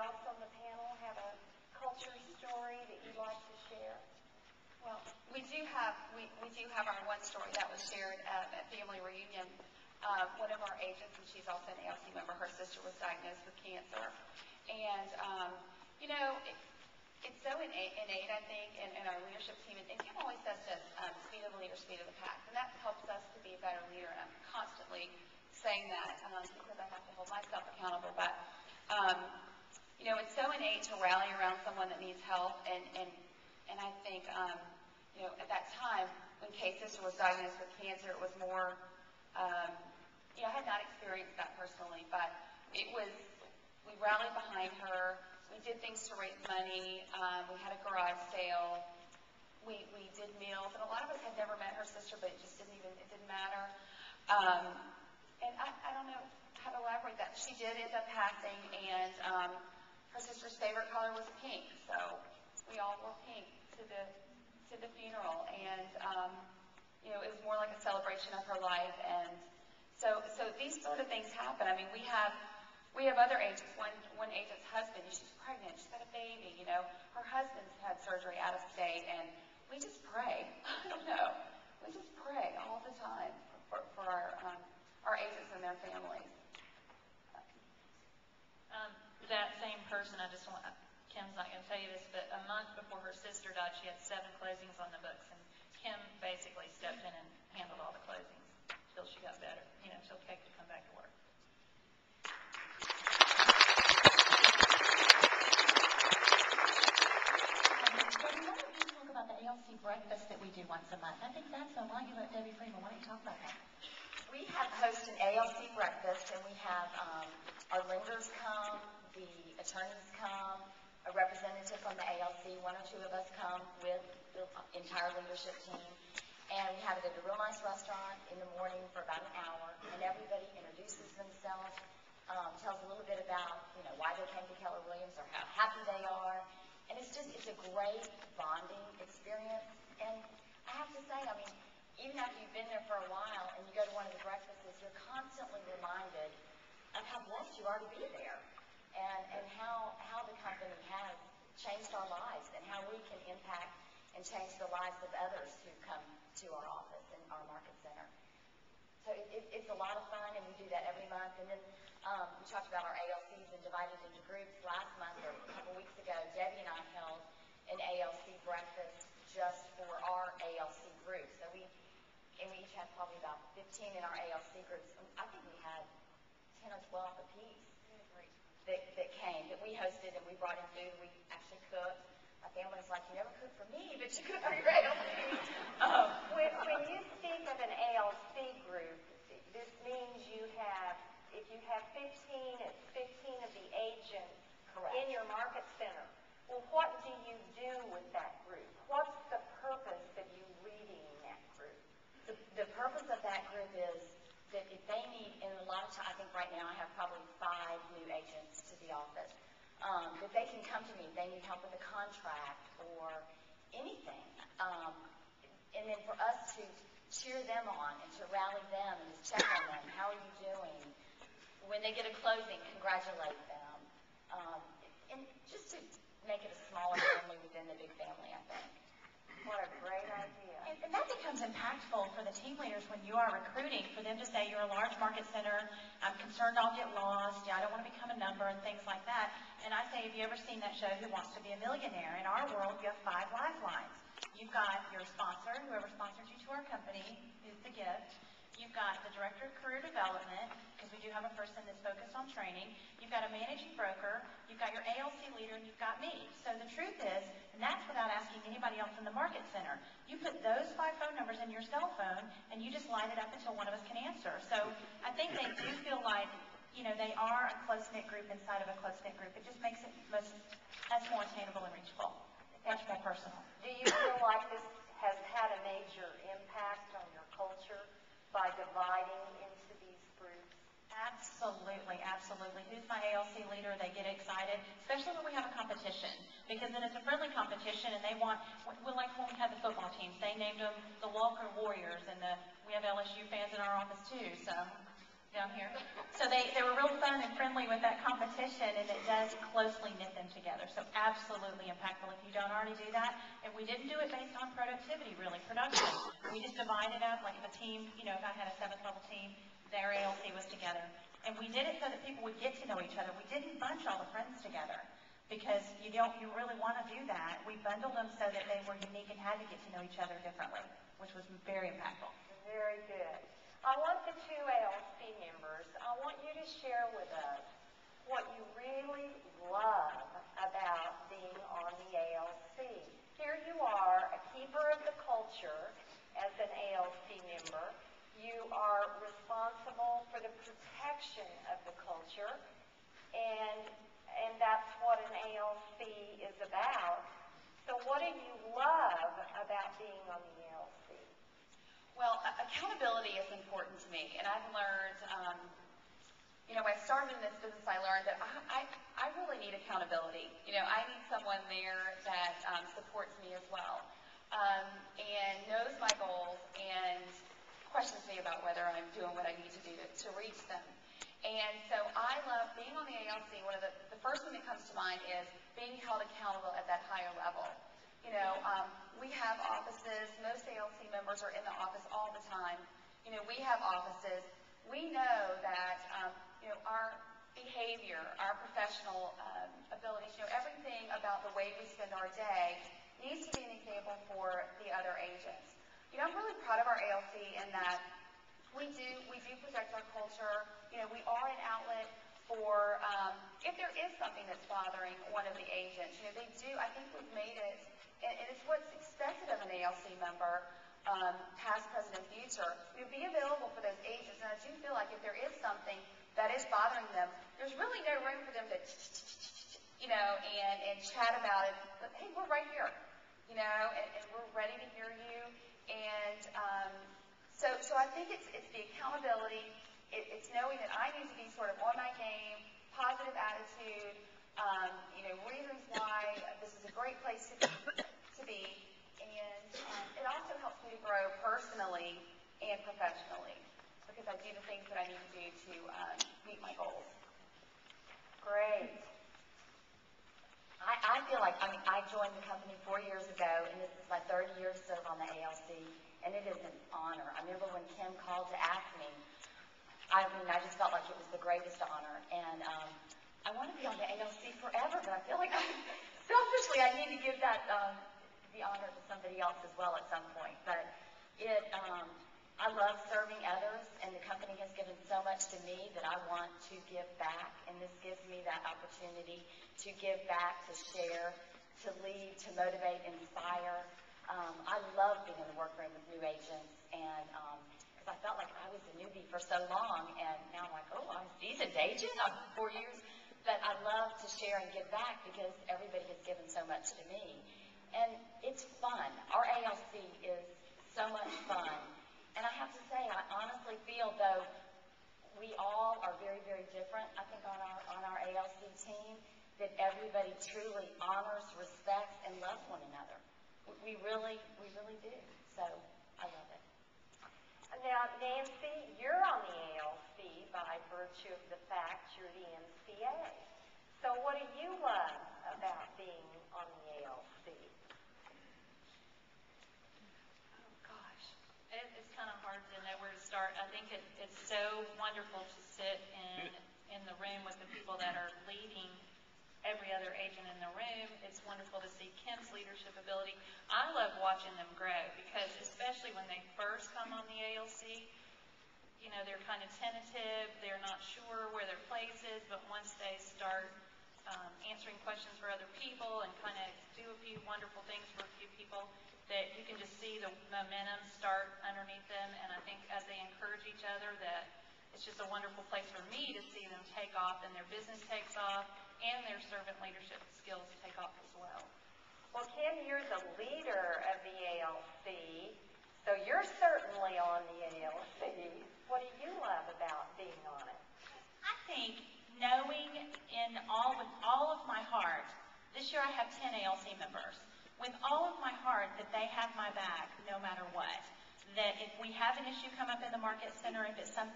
else on the panel have a culture story that you'd like to share? Well, we do have our one story that was shared at family reunion. One of our agents, and she's also an ALC member, her sister was diagnosed with cancer. And, it's so innate, I think, in our leadership team. And Kim always says to us, speed of the leader, speed of the pack. And that helps us to be a better leader. And I'm constantly saying that because I have to hold myself accountable. But, it's so innate to rally around someone that needs help. And I think, at that time, when Kay's sister was diagnosed with cancer, it was more, I had not experienced that personally, but we rallied behind her. We did things to raise money. We had a garage sale. We did meals, and a lot of us had never met her sister, but it didn't matter. And I don't know how to elaborate that. She did end up passing, and her sister's favorite color was pink, so we all wore pink to the funeral, and it was more like a celebration of her life. And so these sort of things happen. I mean, we have other agents. One agent's husband, she's pregnant, she's got a baby. Her husband's had surgery out of state, and we just pray. I don't know. We just pray all the time for our agents and their families. That same person, Kim's not going to tell you this, but a month before her sister died, she had 7 closings on the books, and Kim basically stepped in and handled all the closings until she got better, until Kay could come back to work. Debbie, why don't you talk about the ALC breakfast that we do once a month? I think that's so. Why don't you let Debbie Freeman, why don't you talk about that? We host an ALC breakfast, and we have our lenders come, the attorneys come, a representative from the ALC, 1 or 2 of us come with the entire leadership team, and we have it at a real nice restaurant in the morning for about an hour, and everybody introduces themselves, tells a little bit about why they came to Keller Williams or how happy they are, and it's a great bonding experience. And I have to say, even after you've been there for a while and you go to one of the breakfasts, you're constantly reminded of how blessed you are to be there, and how the company has changed our lives, and how we can impact and change the lives of others who come to our office and our market center. So it's a lot of fun, and we do that every month. And then we talked about our ALCs and divided into groups. Last month, or a couple weeks ago, Debbie and I held an ALC breakfast just for our ALC group. So we each had probably about 15 in our ALC groups. I think we had 10 or 12 apiece that came, that we hosted, and we brought in food. We actually cooked. My family was like, "You never cook for me, but you cook for your ALC." When you speak of an ALC group, this means if you have 15, it's 15 of the agents. Correct. In your market center. Well, what do you do with that group? What's the purpose of you leading that group? The purpose of that group is that if they need, and a lot of times, I think right now I have probably 5 new agents to the office, that they can come to me if they need help with a contract or anything. And then for us to cheer them on and to rally them and to check on them. How are you doing? When they get a closing, congratulate them. And just to make it a smaller family within the big family, I think. What a great idea. And that becomes impactful for the team leaders when you are recruiting, for them to say, "You're a large market center, I'm concerned I'll get lost, I don't want to become a number," and things like that. And I say, have you ever seen that show, Who Wants to Be a Millionaire? In our world, you have 5 lifelines. You've got your sponsor, whoever sponsors you to our company, is the gift. You've got the director of career development, because we do have a person that's focused on training. You've got a managing broker. You've got your ALC leader, and you've got me. So the truth is, and that's without asking anybody else in the market center, you put those 5 phone numbers in your cell phone, and you just line it up until one of us can answer. So I think they do feel like, they are a close-knit group inside of a close-knit group. It just makes it much more attainable and reachable, much more personal. Do you feel like this has had a major impact on your culture by dividing into these groups? Absolutely, absolutely. Who's my ALC leader? They get excited, especially when we have a competition, because then it's a friendly competition, and they want, like when we had the football teams, they named them the Walker Warriors, and we have LSU fans in our office too, so down here. So they were real fun and friendly with that competition, and it does closely knit absolutely impactful if you don't already do that. And we didn't do it based on productivity, really, production. We just divided up, like if a team, you know, if I had a 7th level team, their ALC was together. And we did it so that people would get to know each other. We didn't bunch all the friends together because you really want to do that. We bundled them so that they were unique and had to get to know each other differently, which was very impactful. Very good. I want the 2 ALC members, I want you to share with us what you really love about being on the ALC. Here you are, a keeper of the culture as an ALC member. You are responsible for the protection of the culture, and that's what an ALC is about. So what do you love about being on the ALC? Well, accountability is important to me, and I've learned, when I started in this business, I learned that I really need accountability. I need someone there that supports me as well, and knows my goals and questions me about whether I'm doing what I need to do to reach them. And so I love being on the ALC. One of the first thing that comes to mind is being held accountable at that higher level. We have offices. Most ALC members are in the office all the time. We have offices. We know that, our behavior, our professional abilities, everything about the way we spend our day needs to be an example for the other agents. I'm really proud of our ALC in that we do protect our culture. We are an outlet for, if there is something that's bothering one of the agents, they do, I think we've made it, and it's what's expected of an ALC member, past, present, and future, be available for those agents. And I do feel like if there is something that is bothering them, there's really no room for them to, and chat about it. But hey, we're right here, and we're ready to hear you. And so I think it's the accountability. It's knowing that I need to be sort of on my game, positive attitude, reasons why this is a great place to be. And it also helps me to grow personally and professionally because I do the things that I need to do to meet my goals. Great. I feel like, I joined the company 4 years ago, and this is my 3rd year to serve on the ALC, and it is an honor. I remember when Kim called to ask me, I just felt like it was the greatest honor, and I want to be on the ALC forever, but I feel like selfishly I need to give that the honor to somebody else as well at some point. But I love serving others, and the company has given so much to me that I want to give back, and this gives me that opportunity to give back, to share, to lead, to motivate, inspire. I love being in the workroom with new agents, and because I felt like I was a newbie for so long, and now I'm like, oh, I'm a seasoned agent. I'm 4 years. But I love to share and give back because everybody has given so much to me. And it's fun. Our ALC is so much fun. And I have to say, I honestly feel, though we all are very, very different, I think on our ALC team, that everybody truly honors, respects, and loves one another. We really do. So I love it. Now, Nancy, you're on the ALC by virtue of the fact you're the MCA. So what do you love about being on the ALC? Oh, gosh. It's kind of hard to know where to start. I think it's so wonderful to sit in the room with the people that are leading every other agent in the room. It's wonderful to see Kim's leadership ability. I love watching them grow because especially when they first come on the ALC, they're kind of tentative. They're not sure where their place is, but once they start answering questions for other people and kind of do a few wonderful things for a few people, that you can just see the momentum start underneath them. And I think as they encourage each other, that it's just a wonderful place for me to see them take off and their business takes off and their servant leadership skills take off as well. Well, Kim, you're the leader of the ALC, so you're certainly on the ALC. What do you love about being on it? I think knowing with all of my heart, this year I have 10 ALC members, with all of my heart that they have my back no matter what. That if we have an issue come up in the market center, if it's something